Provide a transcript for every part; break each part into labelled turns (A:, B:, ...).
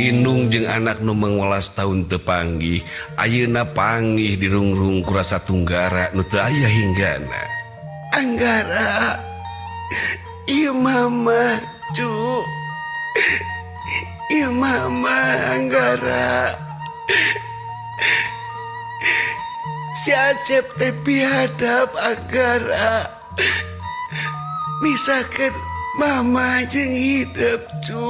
A: Inung jeung anak nu mengolas tahun tepanggih ayeuna panggih dirungrung ku rasa tunggara nu teu aya hinggana.
B: Anggara, ieu mama cu, ieu mama Anggara. Si Acep teh biadab Anggara. Misakeun mama jeung hidup cu.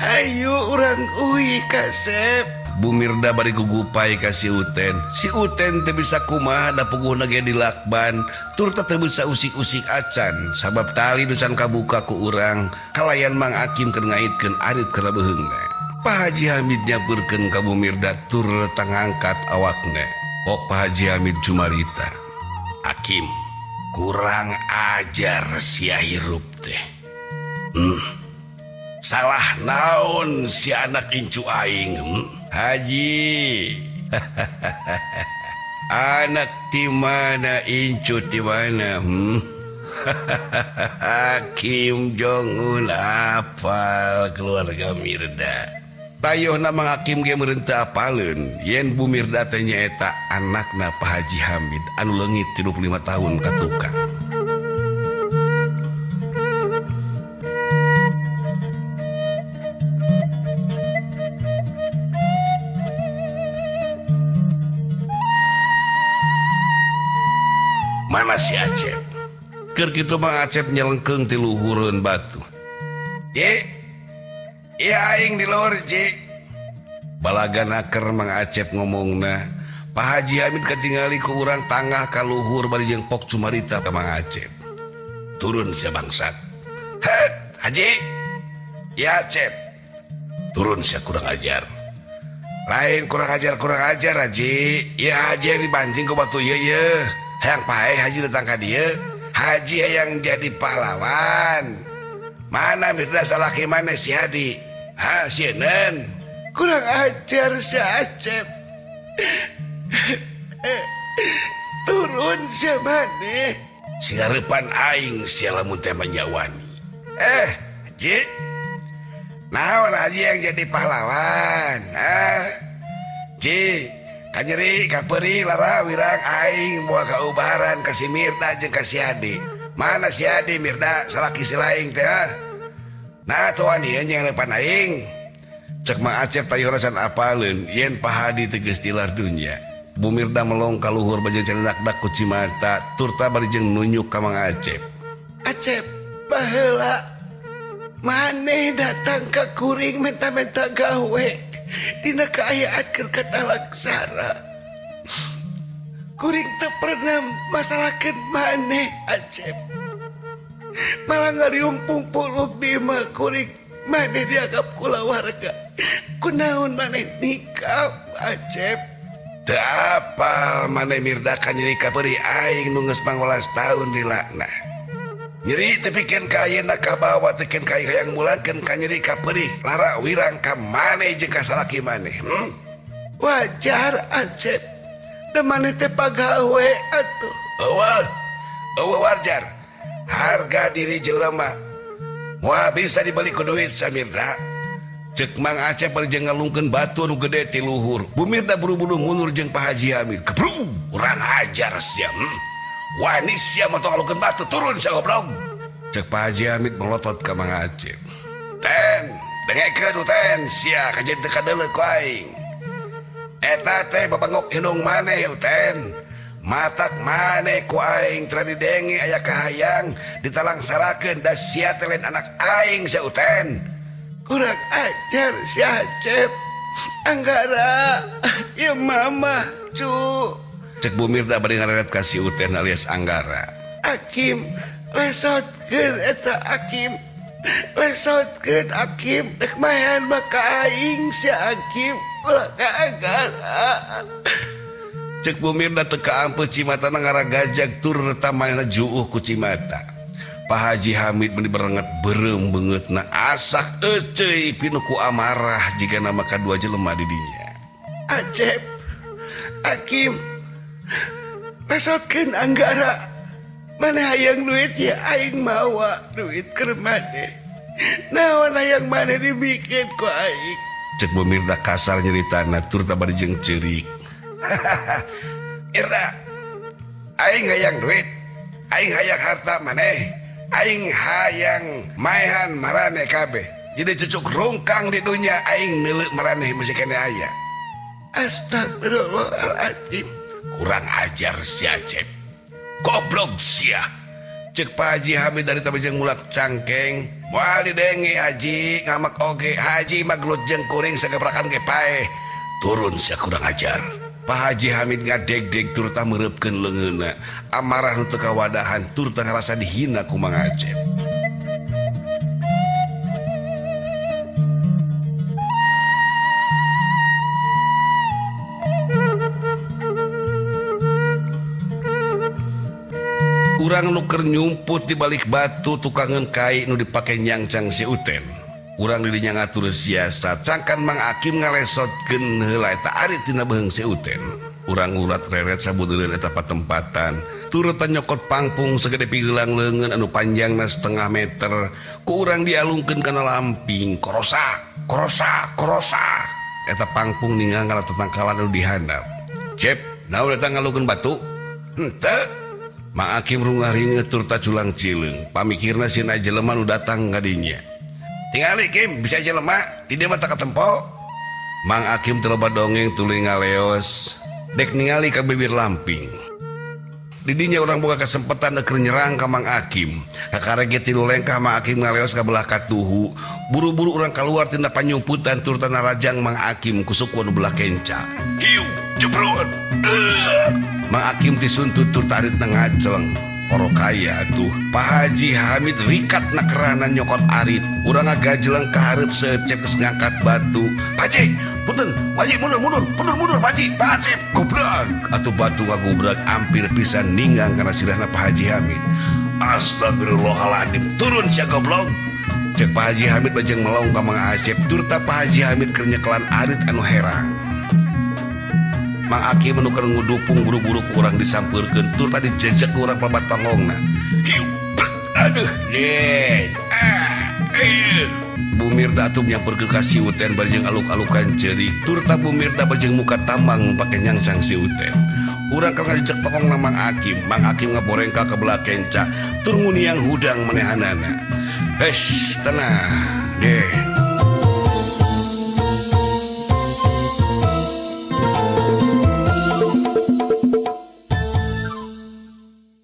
B: Ayo urang uwi kasep.
A: Bu Mirda bari gugupai ka si Uten. Si Uten teu bisa kumaha da puguhna ge dilakban, tur teu bisa usik-usik acan sabab tali dusan kabuka ku urang. Kalayan Mang Akim keur ngaitkeun arit keur beheungna. Pak Haji Hamid nyapeurkeun ka Bu Mirda tur tangangkat awakna. Pok Pak Haji Hamid cumarita. Akim, kurang ajar sia hirup teh. Salah naon si anak incu aing, Haji. Anak di mana incu di mana? Hakim Jong-un apal keluarga Mirda. Tayohna Mang Hakim ge meureun teu apaleun yen Bu Mirda teh nyaeta anakna Pak Haji Hamid anu leungit 35 tahun ka tukang. Mana si Acep? Keur kitu Mang Acep nyelengkeung ti luhureun batu. Ji, ieu aing di luhur Ji. Balaganaker Mang Acep ngomongna, Pak Haji Hamid katingali ku urang tangah ka luhur bari jeung pok cumarita ka Mang Acep. Turun sia bangsat. Het, Haji. Ya Acep. Turun sia kurang ajar. Lain kurang ajar Haji. Ya Haji yang dibanting ku batu ieu. Hayang pae Haji datang ka dieu. Haji yang jadi pahlawan. Mana Mirda salaki mana si Hadi? Ha, si Enen.
B: Kurang ajar si Acep. Turun si maneh.
A: Singareupan aing sia lamun teh menyawani. Haji. Naon Haji yang jadi pahlawan? Ji, kanyeri kaperi lara wirang aing moal kaubaran ka si Mirda jeung ka si Hadi. Mana si Hadi Mirda salaki si laing teh? Nah tuan ieu nyangeupan aing. Cek Mang Acep tayo rasan apaleun yen Pak Hadi teh geus tilar dunya. Bu Mirda melong ka luhur bajeng cendak-dak ku Cimata tur ta bari jeung nunjuk ka Mang Acep.
B: Acep, baheula maneh datang ka kuring menta-menta gawe dina kaayaan keur kata laksana. Kuring teu pernah masalakeun maneh Acep. Malah ngariumpung puluh bima kuring maneh dianggap kula warga. Kunaon maneh nikah Acep?
A: Teu apal maneh Mirda ka nyeri kaperi aing nu geus 15 tahun dilakna. Nyeri tepikeun ka ayeuna ka bawa tepikeun ka hayang mulangkeun ka nyeri kaperi lara wirang ka maneh jeung ka salaki maneh.
B: Wajar Acep. Da maneh teh pagawe atuh.
A: Eueuh wajar. Harga diri jelema moal bisa dibeli ku duit sa Mirda. Cek Mang Acep bari jeung ngalungkeun batu anu gede ti luhur. Bu Mirda buru-buru mundur jeung Pak Haji Hamid. Kebrung, kurang ajar sia. Wani sia mah tong ngalungkeun batu, turun sia goblok. Cek Pak Haji Hamid melotot ka Mang Acep. Ten, dengekeun ten sia kajeng teu kadeuleu ku aing. Eta teh babangok hidung maneh ten. Matak maneh ku aing teu didenge aya kahayang ditalangsarakeun da sia teh lain anak aing sia uten.
B: Kurang ajar si Acep. Anggara, ya mama cu.
A: Cek Bu Mirda bari ngareret ka si Uten alias Anggara.
B: Akim, lesotkeun eta Akim. Lesotkeun Akim. Dek mayan maka aing si Akim. Ulah ka Anggara.
A: Cek Bu Mirda teu kaampeuh Cimata ngaragajag tur reta manehna juuh ku Cimata. Pak Haji Hamid meni berenget beureum beungeutna asak euceuy pinu ku amarah jika nama kadua jelema di dinya.
B: Acep, Akim, Pasotkeun Anggara. Mana hayang duit ya aing mawa duit keur maneh. Naon hayang maneh dibikin ku aing.
A: Cek Bumirda kasar nyeritana tur tabari jeung ceurik.
B: Irna, aing hayang duit, aing hayang harta maneh, aing hayang maehan marane kabeh. Jadi cucuk rungkang di dunia aing neuleuh marane masih kene aya. Astagfirullahaladzim.
A: Kurang ajar si Acep. Goblok sia. Cek Pak Haji Hamid dari tabajeng mulak cangkeng.
B: Moal didengi Haji ngamak oge Haji maglut jeung kuring sagebrakan ge paeh.
A: Turun sia kurang ajar. Pak Haji Hamid ngadeg-deg tur tah meureupeun leungeunna. Amarah nu teu kawadahan tur tah ngarasa dihina ku Mang Acep. Urang nuker nyumput di balik batu tukangan kai nu dipake nyangcang si Uten. Urang didinya ngatur siasat cangkan Mang Akim ngalesotkeun heula eta ari tina beheung si Uten. Urang urat reret sabudeureun eta patempatan. Turut nyokot pangpung sagede pigelang leungeun anu panjangna setengah meter. Ku urang dialungkeun kana lamping. Korosa, korosa, korosa. Eta pangpung ninggal tetangkalan anu dihandap. Cep, naon eta ngalungkeun batu?
B: Henteu.
A: Mang Akim rungaringet tur taculang cileung. Pamikirna sina jelema nu datang ngadinya.
B: Tingali Kim, bisa jelema, tidak mata katempo.
A: Mang Akim teloba dongeng tuluy ngaleos. Dek ningali ka bibir lamping. Didinya orang boga kesempatan keur nyerang ka Mang Akim. Kakarege tilu lengkah Mang Akim ngaleos ka belah katuhu. Buru-buru urang kaluar tina panyumputan tur tanah rajang Mang Akim kusuk nu belah kenca.
B: Hiu, jebrot.
A: Mang Akim disuntut tur tarit ngaceleng. Oro kaya atuh. Pak Haji Hamid rikat na kerana nyokot arit. Urang ngagajeleng ka hareup secep geus ngangkat batu.
B: Paji, punten, Paji mundur, Paji, Pak Acep,
A: goblok. Atuh batu ngagubrak ampir pisan ninggang kana sirahna Pak Haji Hamid.
B: Astagfirullahaladzim, turun sia goblok.
A: Cek Pak Haji Hamid bajeng melong ka Mang Acep tur ta Pak Haji Hamid keur nyekelan arit anu herang. Mang Akim menukar ngudupung buru-buru ku urang disampeurkeun tur tadi jejak ku urang pelebat tongongna.
B: Hiu, aduh, den.
A: Bumirda atuh nyamperkeun ka si Uten bajeng aluk-alukan ceurik tur ta Bumirda bajeng muka tambang pake nyangcang si Uten. Urang keur ngajejek tongongna Mang Akim ngaborengka ka belah kenca tur nguniang hudang manehanana. Tenang, den.